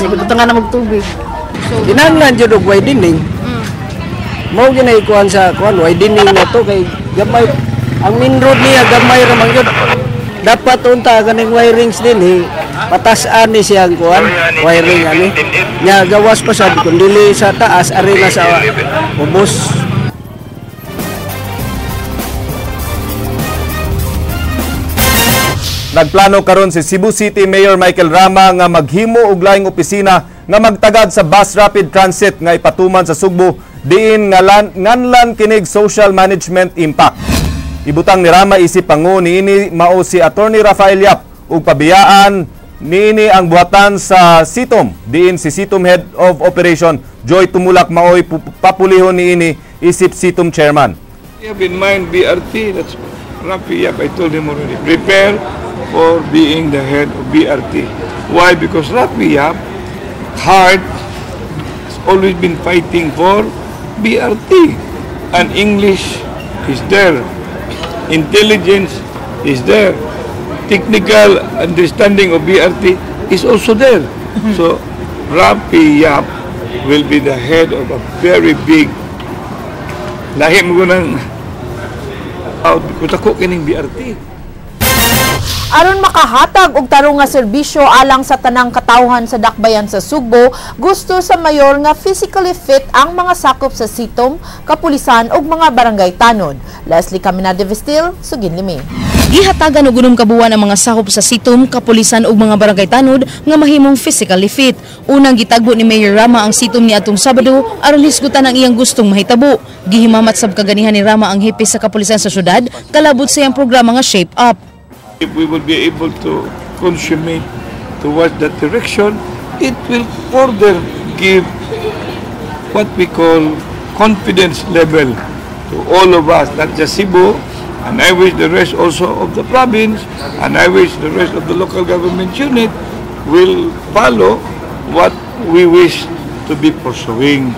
Speaker 10: Ito nga na magtubig.
Speaker 7: Kinahanglan dyan og widening. Mao ginaikuan sa widening na to kay gamay. Ang main road niya gamay ra man gyud. Dapat unta kaning wirings din patasaan ni siyang kuan wiring ani. Nya gawas pa sad kun dili sa taas ari na sa ubos.
Speaker 2: Nagplano karon si Cebu City Mayor Michael Rama nga maghimo og laing opisina nga magtagad sa bus rapid transit nga ipatuman sa Sugbo diin nganlan kinig social management impact. Ibutang ni Rama isip pangu niini mao si Attorney Rafael Yap ug pabiyaan niini ang buhatan sa Sitom diin si Sitom Head of Operation Joy Tumulak maoy papulihon niini isip Sitom Chairman.
Speaker 12: You have in mind BRT, that's Rafi Yap, I told him already. Prepare for being the head of BRT. Why? Because Rafi Yap, heart, has always been fighting for BRT. And English is there. Intelligence is there. Technical understanding of BRT is also there. So, Rafi Yap will be the head of a very big lahim ko ng kutako kining BRT.
Speaker 3: Aron makahatag og tarong nga serbisyo alang sa tanang katawhan sa dakbayan sa Sugbo, gusto sa mayor nga physically fit ang mga sakop sa Sitom, kapulisan ug mga barangay tanod. Leslie Caminade Vestil, Sugin Limi.
Speaker 18: Gihatagan og unom kabuan ang mga sakop sa Sitom, kapulisan ug mga barangay tanod nga mahimong physically fit. Unang gitagbo ni Mayor Rama ang Sitom ni atong Sabado aron hisgutan ang iyang gustong mahitabo. Gihimamat sab kaganihan ni Rama ang hepe sa kapulisan sa syudad, kalabot sa iyang programa nga Shape Up.
Speaker 12: If we will be able to consummate towards that direction, it will further give what we call confidence level to all of us, not just Cebu, and I wish the rest also of the province, and I wish the rest of the local government unit will follow what we wish to be pursuing.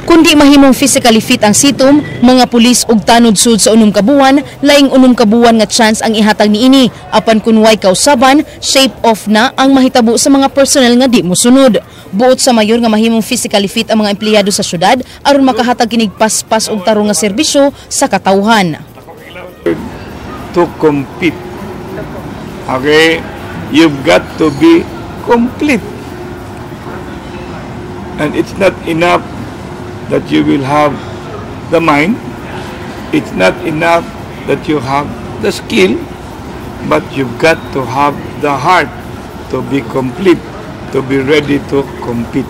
Speaker 18: Kundi mahimong physically fit ang Sitom, mga pulis ug tanod sud sa unom kabuan, laing unom kabuan nga chance ang ihatag niini. Apan kun way kausaban, shape off na ang mahitabo sa mga personnel nga di mosunod. Buot sa mayor nga mahimong physically fit ang mga empleyado sa syudad aron makahatag kinig paspas og tarong nga serbisyo sa katawhan.
Speaker 12: To compete. Okay, you've got to be complete. And it's not enough that you will have the mind. It's not enough that you have the skill, but you've got to have the heart to be complete, to be ready to compete.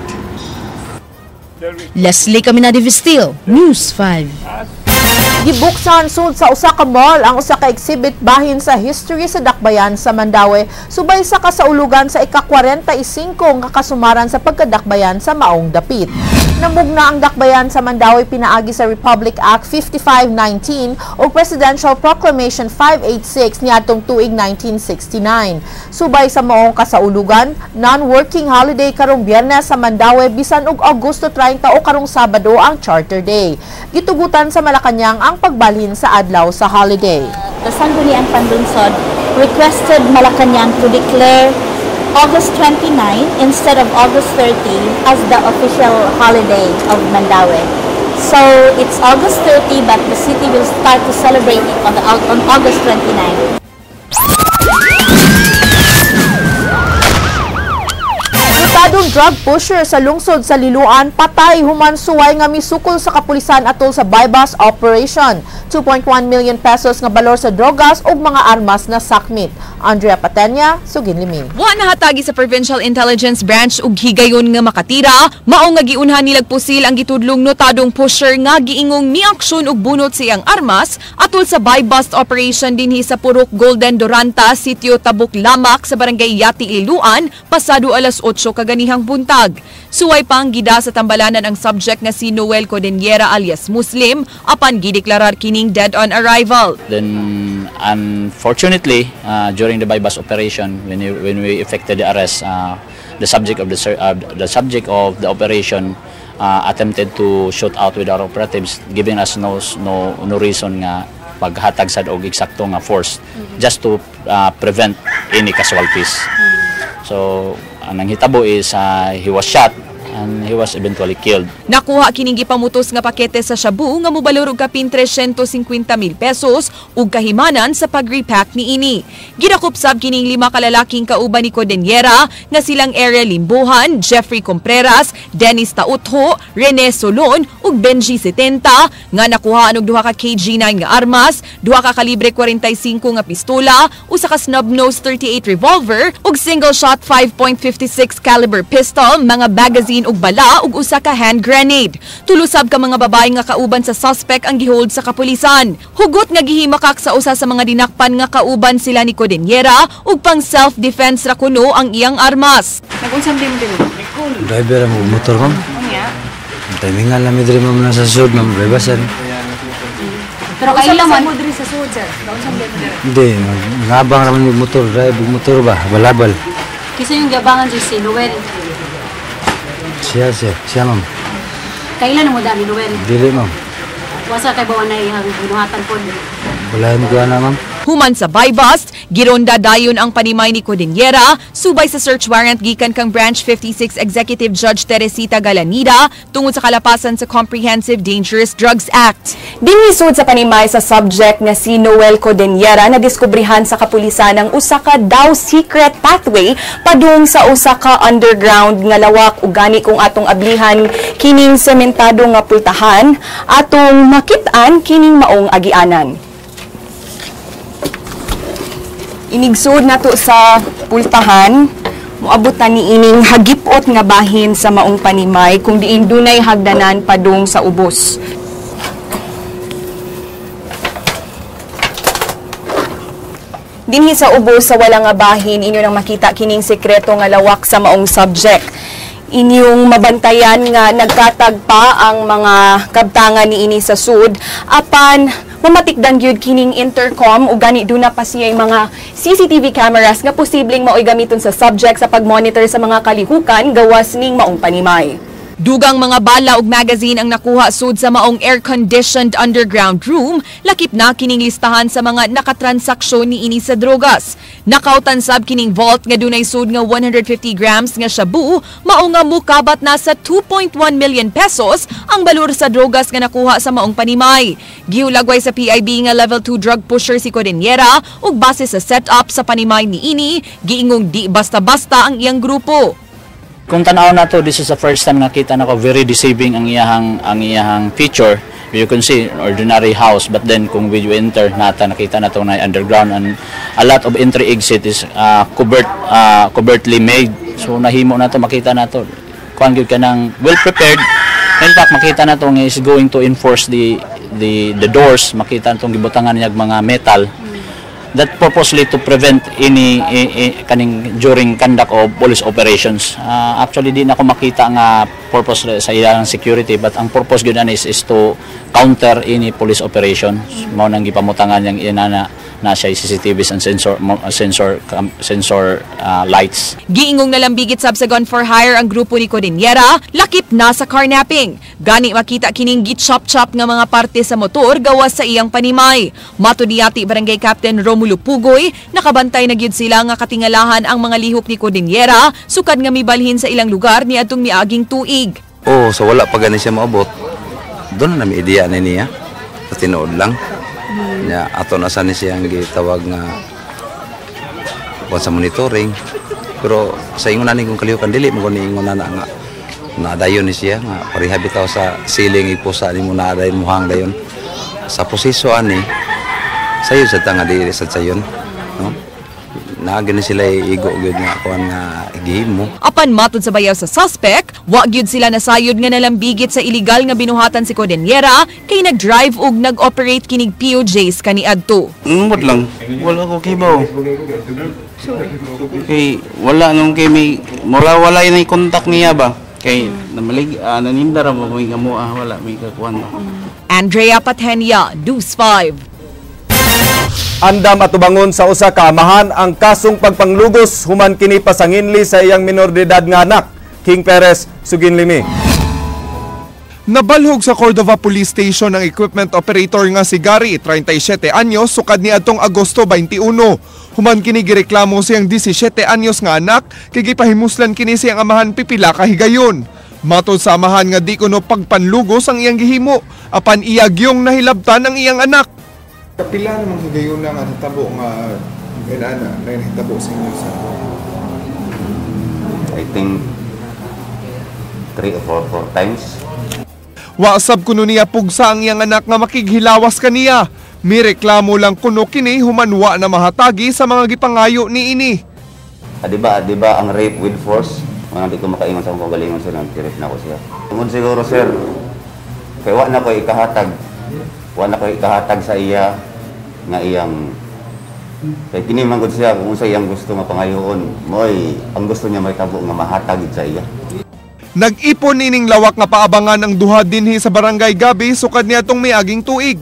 Speaker 18: Leslie Caminade Vestil, News 5.
Speaker 3: Gibuksan sud sa usa ka mall ang usa ka exhibit bahin sa history sa dakbayan sa Mandaue subay sa kasaulugan sa ika-45 nga kasumaran sa pagkadakbayan sa maong dapit. Namugna ang dakbayan sa Mandaue pinaagi sa Republic Act 5519 o Presidential Proclamation 586 niadtong tuig 1969. Subay sa maong kasaulugan, non-working holiday karong Biyernes sa Mandaue bisan og Agosto 30 o karong Sabado ang Charter Day. Gitugutan sa Malacañang ang pagbalhin sa adlaw sa holiday.
Speaker 11: The Sangguniang Panlunsod requested Malacañang to declare August 29 instead of August 30 as the official holiday of Mandaue. So it's August 30, but the city will start to celebrate it on August 29.
Speaker 3: Adong drug pusher sa lungsod sa Liloan patay human suway nga misukol sa kapulisan atol sa bypass operation. 2.1 million pesos nga balor sa drogas ug mga armas na sakmit. Andrea Patenya, Sugin Limi.
Speaker 1: Wa nahatagi sa Provincial Intelligence Branch ug higayon nga makatira, mao nga giunhan nilag pusil ang gitudlong notadong pusher nga giingong miaksyon ug bunot siyang armas atol sa bypass operation dinhi sa Purok Golden Doranta, Sitio Tabuk Lamak sa Barangay Yati, Liloan, pasado alas 8 kaganihang buntag. Suway pang gida sa tambalanan ang subject nga si Noel Codeniera alias Muslim apan gideklarar kining dead on arrival.
Speaker 15: Then unfortunately during the bypass operation when we effected the arrest, the subject of the operation attempted to shoot out with our operatives, giving us no reason nga paghatag sad og eksakto nga force just to prevent any casualties. So ang nanghitabo is he was shot and he was eventually killed.
Speaker 1: Nakuha kining gipamutos nga pakete sa shabu nga mobalor og kapin 350,000 pesos ug kahimanan sa pag-repack niini. Gidakop sab kining 5 kalalaking kauban ni Codeniera nga silang Ariel Limbuhan, Jeffrey Compreras, Dennis Tautho, Rene Solon ug Benji 70 nga nakuhaan og 2 ka KG9 nga armas, 2 ka kalibre 45 nga pistola, usa ka snub-nose 38 revolver ug single-shot 5.56 caliber pistol, mga magazine ug bala ug usa ka hand grenade. Tulusab ka mga babae nga kauban sa suspect ang gihold sa kapulisan. Hugot nga gihimakak sa usa sa mga dinakpan nga kauban sila ni Codeniera ug pang self-defense ra kuno ang iyang armas.
Speaker 6: Nag-unsam din mo?
Speaker 16: Driver mo motor ma'am.
Speaker 6: Unya?
Speaker 16: Timingan lang midri ma'am na sa sud ma'am, bebasan.
Speaker 6: Pero kailan mo diri sa sud sir? Nag-unsam din mo?
Speaker 16: Hindi, ngabang naman yung motor, drive motor ba, balabal.
Speaker 6: Kisa yung gabangan si Noel.
Speaker 16: Siya ma'am.
Speaker 6: Kailan mo dami Noel?
Speaker 16: Dili ma'am.
Speaker 6: Wasa kay bawa na iyang binuhatan po.
Speaker 16: Wala mo kuha na ma'am.
Speaker 1: Human sa buy-bust, gironda dayon ang panimay ni Codeniera, subay sa search warrant gikan kang Branch 56 Executive Judge Teresita Galanida tungod sa kalapasan sa Comprehensive Dangerous Drugs Act.
Speaker 19: Dingisod sa panimay sa subject nga si Noel Codeniera na diskubrihan sa kapulisan ng usa ka daw secret pathway padung sa usa ka underground nga lawak ug gani kung atong ablihan kining sementado nga pultahan atong makit-an kining maong agianan. Inigsud nato sa pultahan, moabot na niining hagipot nga bahin sa maong panimay kung diin dunay hagdanan padung sa ubos. Dinhi sa ubos sa wala nga bahin, inyo nang makita kining sekreto nga lawak sa maong subject. Inyong mabantayan nga nagkatagpa ang mga kabtangan niini sa sud apan mamatikdan gyud kining intercom ug gani duna pa siya mga CCTV cameras nga posibleng maoy gamiton sa subject sa pagmonitor sa mga kalihukan gawas ning maong panimay.
Speaker 1: Dugang mga bala ug magazine ang nakuha sud sa maong air-conditioned underground room, lakip na kining listahan sa mga nakatransaksyon niini sa drogas. Nakautan sab kining vault nga dunay sud nga 150 grams nga shabu, mao nga mukabat na sa 2.1 million pesos ang balor sa drogas nga nakuha sa maong panimay. Giulagway sa PIB nga level 2 drug pusher si Codeniera ug base sa setup sa panimay niini, giingong di basta-basta ang iyang grupo.
Speaker 15: Kung tanaw na to, this is the first time nakita nako very deceiving ang iyahang feature. You can see an ordinary house, but then kung we enter nakita na to na underground and a lot of entry exit is covertly made. So nahimo na to, makita na to. Kuan gyud ka nang well prepared. In fact, makita na to nga is going to enforce the doors, makita na tong gibutangan niya mga metal. That purposely to prevent any kaning during conduct of police operations. Actually di na ko makita nga purpose sa iyang security, but ang purpose gyud is to counter any police operations. Mao nang gipamutangan yang inana na siya CCTVs and sensor lights.
Speaker 1: Giingong nalambigit sab sa gun for hire ang grupo ni Codeniera, lakip na sa carnapping. Gani makita kining git-chop-chop nga mga parte sa motor gawas sa iyang panimay. Matudiyati Barangay Captain Romulo Pugoy, nakabantay na gyud sila nga katingalahan ang mga lihok ni Codeniera, sukad nga mibalhin sa ilang lugar ni adtong miaging tuig.
Speaker 20: Oh, so wala pa gani siya maabot. Doon na may ideya na niya. Sa tinuod lang. Ya, ato na sana siyang gitawag nga sa monitoring. Pero sa ingon na kung kalihukan dili mo ni ingon na nga nadayon ni siya nga parihab bitaw sa ceiling ipusa ni mo nadayon muhang dayon. Sa proseso ani sayo sa tanga diri sa sayon, no? Naagin sila igo gyud nga kuan nga gihimo.
Speaker 1: Apan matud sa bayaw sa suspect, wa gyud sila nasayod nga nalambigit sa illegal nga binuhatan si Codeniera kay nag-drive ug nag-operate kinig POJs kaniadto.
Speaker 9: Umot lang, wala ko kibaw. Kay wala nung kay may wala yung contact niya ba? Kay namalig nanindara mo may gamuha wala may kakuan ba.
Speaker 1: Andrea Patenia, News 5.
Speaker 2: Andam at tubangon sa usa ka amahan ang kasong pagpanglugos human kini pasanginli sa iyang minor de edad nga anak, King Perez, Suginlimi.
Speaker 4: Nabalhog sa Cordova Police Station ang equipment operator nga si Gary, 37 anyos, sukad ni adtong Agosto 21. Human kini gireklamo siyang 17 anyos nga anak, kay gipahimuslan kini siyang amahan pipila ka higayon. Matod sa amahan nga di kuno pagpanlugos ang iyang gihimo, apan iyagyong nahilabtan ang iyang anak.
Speaker 5: Kapila namang higayon lang ang hitabo nga inana na hitabo sa inyo sa
Speaker 9: I think 3 or 4 times.
Speaker 4: Wasab kuno niya pugsa ang iyang anak nga makighilawas kaniya. May reklamo lang kuno kini humanwa na mahatagi sa mga gipangayo ni ini.
Speaker 9: Di ba ang rape with force? Hindi ko makaingon sa akong kagalingon sir, nag-rape na ako siya. Tungod siguro sir, kaya wala ko ikahatag sa iya nga iyang kaya kinimangod siya kung sa iyang gusto nga pangayoon. Moy, ang gusto niya may tabo nga mahatag sa iya.
Speaker 4: Nag-ipon ining lawak nga paabangan ang duha dinhi sa Barangay Gabi sukad niya tong miaging tuig.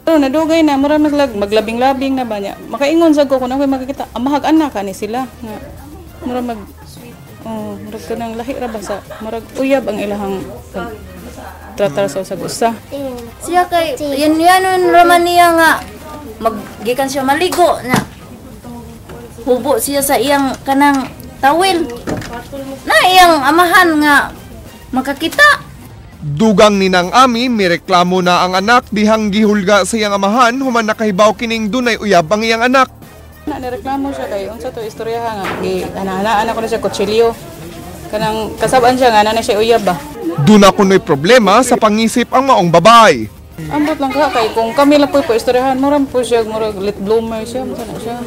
Speaker 8: Pero nadugay na, mura maglabing-labing na ba niya. Makaingon sa ko kung ako'y makikita, amahag anak ni sila. Mura murag ka ng lahi ra ba sa, murag uyab ang ilahang tratar sa usag-usa.
Speaker 22: Siya kay, yan raman niya nga, magikan siya maligo na hubo siya sa iyang kanang tawil. Na iyang amahan nga makakita.
Speaker 4: Dugang ninang Ami, may reklamo na ang anak dihang gihulga sa iyang amahan human nakahibaw kining dunay uyab ang iyang anak.
Speaker 8: Nireklamo siya kay unsa to istoryahan nga anahanaan ako na siya kutsilyo. Kanang kasabaan siya nga na siya uyab ba.
Speaker 4: Duna kuno'y problema sa pangisip ang maong babay.
Speaker 8: Ambot lang ka kay kung kami lang po istoryahan mo ram po siya murag late bloomer siya mo na siya.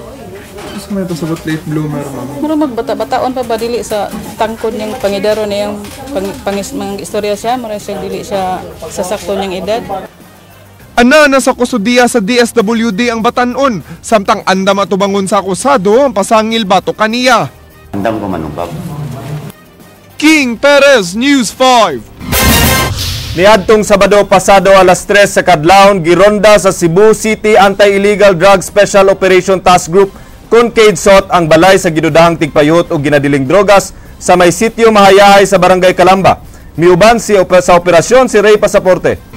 Speaker 5: Mas may to sabot late bloomer ma'am.
Speaker 8: Mura magbata-bataon pa ba dili sa tangkod niyang pangidaro niyang mga istorya siya, mura siya dili siya sa sakto niyang edad.
Speaker 4: Ana na sa kusudiya sa DSWD ang Batanon, samtang andam atubangon sa akusado ang pasangil bato kaniya.
Speaker 9: Andam ko manubag.
Speaker 4: King Perez, News 5.
Speaker 2: Niadtong Sabado pasado alas 3 sa kadlawon gironda sa Cebu City Anti-Illegal Drug Special Operation Task Group kung KIDSOT ang balay sa ginudahang tigpayot o ginadiling drogas sa may sitio Mahayahay sa Barangay Calamba. Miuban sa operasyon si Ray Pasaporte.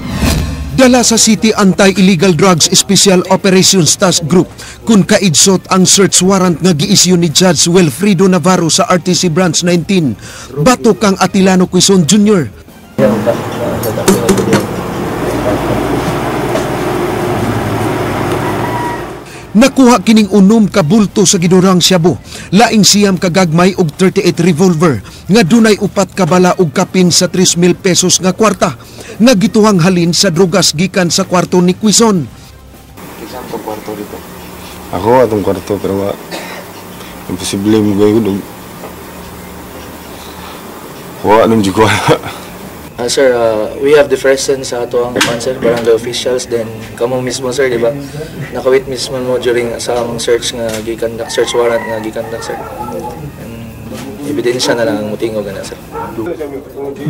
Speaker 23: Dala sa City Anti-Illegal Drugs Special Operations Task Group kung KIDSOT ang search warrant nga giisyu ni Judge Wilfredo Navarro sa RTC Branch 19. Bato kang Atilano Quezon Jr. Nakuha kining unom ka bulto sa gidurang Shabu. Laing siyam kagagmay og 38 revolver nga dunay 4 ka bala og kapin sa 3,000 pesos nga kwarta nga gituhang halin sa drogas gikan sa kwarto ni Quezon.
Speaker 5: Kisang to kwarto dito. Ako atong kwarto pero imposible mo gayud. Wa nang jugo.
Speaker 25: Sir, we have the presence sa ato ang sir, barangay officials, then kamo mismo sir, di ba? Nakawit mismo mo during sa among search nga gikandak, search warrant nga gikandak sir. And ebidensya na lang ang mutingog na sir.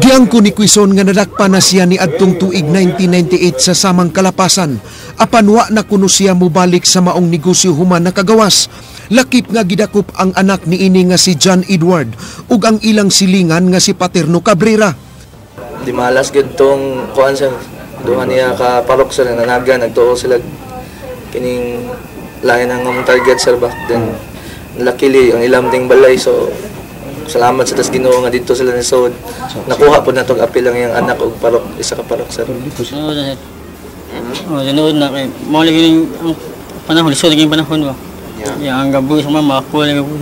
Speaker 23: Giangko ni Quezon nga nadakpa na siya ni adtong tuig 1998 sa samang kalapasan. Apan wa na kuno siya mobalik sa maong negosyo human nakagawas. Lakip nga gidakop ang anak ni ini nga si John Edward ug ang ilang silingan nga si Paterno Cabrera.
Speaker 25: Di malas gid tong kuan sir, duha niya ka parok sa nanaga, nagtuo sila kining lain ang among target sir back then. Luckily ang ilang ding balay, so salamat sa tas Ginoo nga dito sila ni Sod. Nakuha po na tong apil ang iyang anak og parok, isa ka parok sir.
Speaker 26: Sunod na kay mo lagi ang panahon, lisod lagi panahon ba. Yang ang gabi sa mama ko lagi po.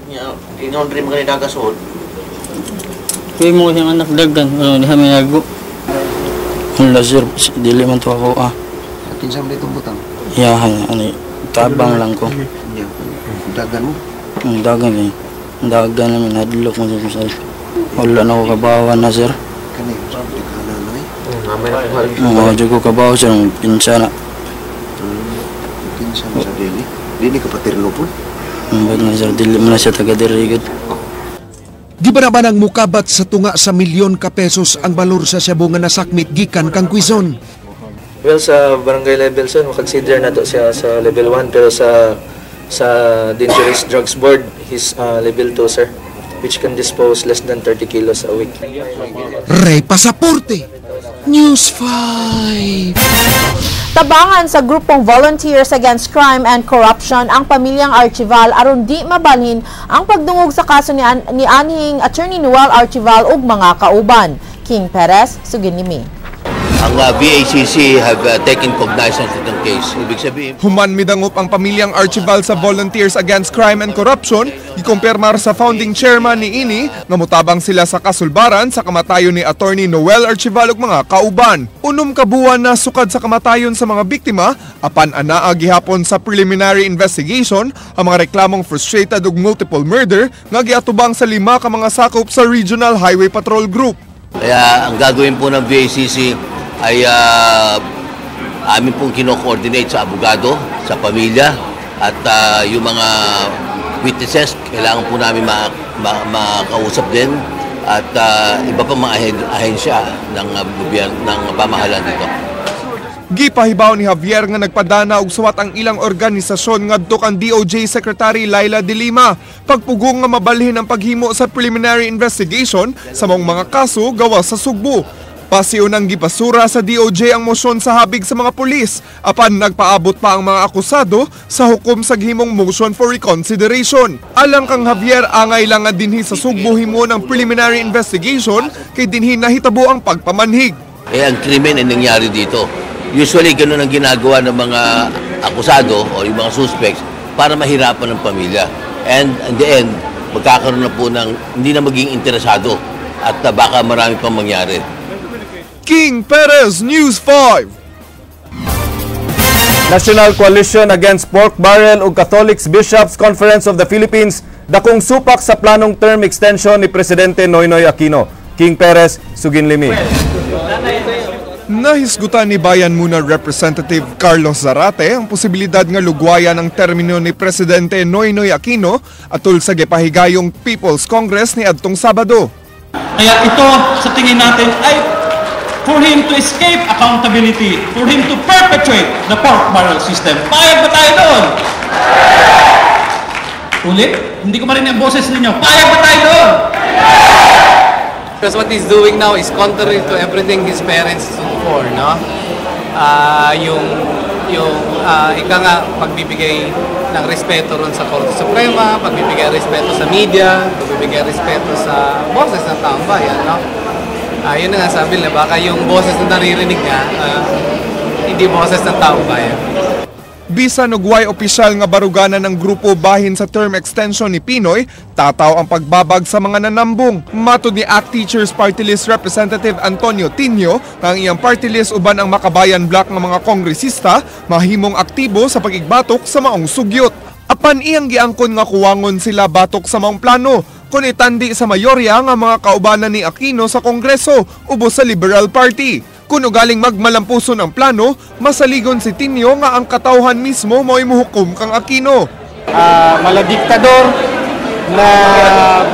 Speaker 27: Ya, inon rin mga nagkasod.
Speaker 26: Kaya mo siyang anak dagdan, di kami nago. Ang laser, dili man to ako
Speaker 27: Kinsam dito butang?
Speaker 26: Yahan, tabang lang ko.
Speaker 27: Dagan mo?
Speaker 26: Ang dagan eh. Ang dagan namin, hadlok mo sa sal. Wala na ako kabawan na sir.
Speaker 27: Kani, sabi ka na no eh?
Speaker 26: Mamay na ko halim. Diyo ko kabawa sir, ang pinsana.
Speaker 27: Pinsana sa dili? Dili ka patirno po?
Speaker 26: Ba't na sir, dili mo na siya taga-dirigid.
Speaker 23: Di ba naman ang mukabat sa tunga sa milyon ka pesos ang balor sa Shabu nga nasakmit gikan kang Quezon?
Speaker 25: Well, sa barangay level sir, consider na to siya sa level 1 pero sa Dangerous Drugs Board, he's level 2 sir, which can dispose less than 30 kilos a week.
Speaker 23: Ray Pasaporte, News 5.
Speaker 3: Tabangan sa grupong Volunteers Against Crime and Corruption ang pamilyang Archival aron di mabalhin ang pagdungog sa kaso ni anhing Attorney Noel Archival ug mga kauban. King Perez, Suginimi.
Speaker 27: Ang VACC have taken cognizance of the case. Ibig sabihin,
Speaker 4: Human midangop ang pamilyang Archival sa Volunteers Against Crime and Corruption, ikumpirmar sa founding chairman ni ini nga mutabang sila sa kasulbaran sa kamatayon ni Attorney Noel Archival ug mga kauban. Unom ka buwan na sukad sa kamatayon sa mga biktima, apan anaa gihapon sa preliminary investigation ang mga reklamong frustrated ug multiple murder nga giatubang sa 5 ka mga sakop sa Regional Highway Patrol Group.
Speaker 27: kaya ang gagawin po ng VACC ay amin pong kino-coordinate sa abogado, sa pamilya, at yung mga witnesses, kailangan po namin makausap din, at iba pa mga ahensya ng pamahalaan dito.
Speaker 4: Gipahibaw ni Javier nga nagpadana og suwat ang ilang organisasyon ngadto kan DOJ Secretary Laila De Lima pagpugong nga mabalhin ang paghimo sa preliminary investigation sa mga kaso gawas sa Sugbo. Pasiunang gipasura sa DOJ ang motion sa habig sa mga pulis, apan nagpaabot pa ang mga akusado sa hukom sa gihimong motion for reconsideration. Alang kang Javier, angay lang nga dinhi sa Sugbo himo ng preliminary investigation kay dinhi nahitabo ang pagpamanhig.
Speaker 27: Ang krimen ay nangyari dito. Usually, ganun ang ginagawa ng mga akusado o yung mga suspects para mahirapan ng pamilya. And in the end, magkakaroon na po ng hindi na maging interesado at baka marami pang mangyari.
Speaker 4: King Perez, News 5.
Speaker 2: National Coalition Against Pork Barrel ug Catholics Bishops Conference of the Philippines dakong supak sa planong term extension ni Presidente Noynoy Aquino. King Perez, Suginlimi.
Speaker 4: Nahisgutan ni Bayan Muna Representative Carlos Zarate ang posibilidad nga lugwayan ang termino ni Presidente Noynoy Aquino atol sa gipahigayong People's Congress ni adtong Sabado.
Speaker 7: Kaya ito sa tingin natin ay for him to escape accountability, for him to perpetuate the pork barrel system. Payag ba tayo doon? Ulit? Hindi ko marinig ang boses ninyo. Payag ba tayo doon?
Speaker 10: Because what he's doing now is contrary to everything his parents stood for, no? Ika nga, pagbibigay ng respeto ron sa Korte Suprema, pagbibigay respeto sa media, pagbibigay respeto sa boses ng taong bayan, no? Yun na nga sabi na baka yung boses na naririnig niya, hindi boses ng taong bayan.
Speaker 4: Bisan og way opisyal nga baruganan ng grupo bahin sa term extension ni Pinoy, tataw ang pagbabag sa mga nanambong. Matud ni ACT Teachers Party List Representative Antonio Tinio, ang iyang party list uban ang Makabayan Bloc ng mga kongresista mahimong aktibo sa pagigbatok sa maong sugyot. Apan iyang giangkon nga kuwangon sila batok sa maong plano, kung itandi sa mayorya nga mga kaubanan ni Aquino sa Kongreso ubos sa Liberal Party. Kung galing magmalampuson ang plano, masaligon si Tinio nga ang katawhan mismo mo'y muhukom kang Aquino.
Speaker 7: Maladiktador na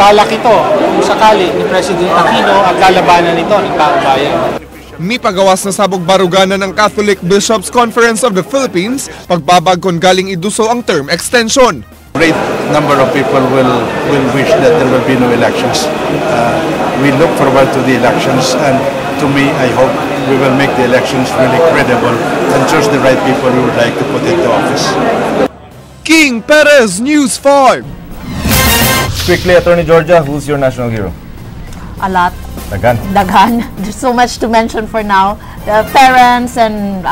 Speaker 7: balak ito kung sakali ni President Aquino ang lalabanan nito ng taong bayan.
Speaker 4: Mipagawas na sabog baruganan ng Catholic Bishops Conference of the Philippines, pagbabag kung galing iduso ang term extension.
Speaker 13: Great number of people will wish that there will be no elections. We look forward to the elections, and to me, I hope we will make the elections really credible and choose the right people we would like to put into office.
Speaker 4: King Perez, News 5.
Speaker 2: Quickly, Attorney Georgia, who's your national hero?
Speaker 3: A lot.
Speaker 2: Daghan.
Speaker 3: There's so much to mention for now. The parents and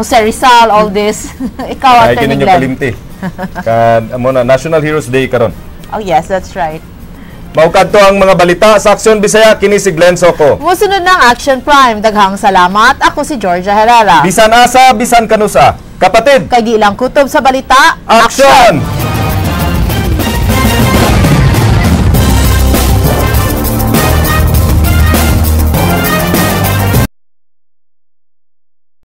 Speaker 3: Jose Rizal, all this. Ikaw, Attorney Glenn.
Speaker 2: National Heroes Day karon.
Speaker 3: Oh yes, that's right.
Speaker 2: Maukad to ang mga balita sa Aksyon Bisaya, kini si Glenn Soco.
Speaker 3: Musunod ng Action Prime. Daghang salamat. Ako si Georgia Herrera.
Speaker 2: Bisan asa, bisan kanusa. Kapatid,
Speaker 3: kay di lang kutob sa balita.
Speaker 2: Aksyon!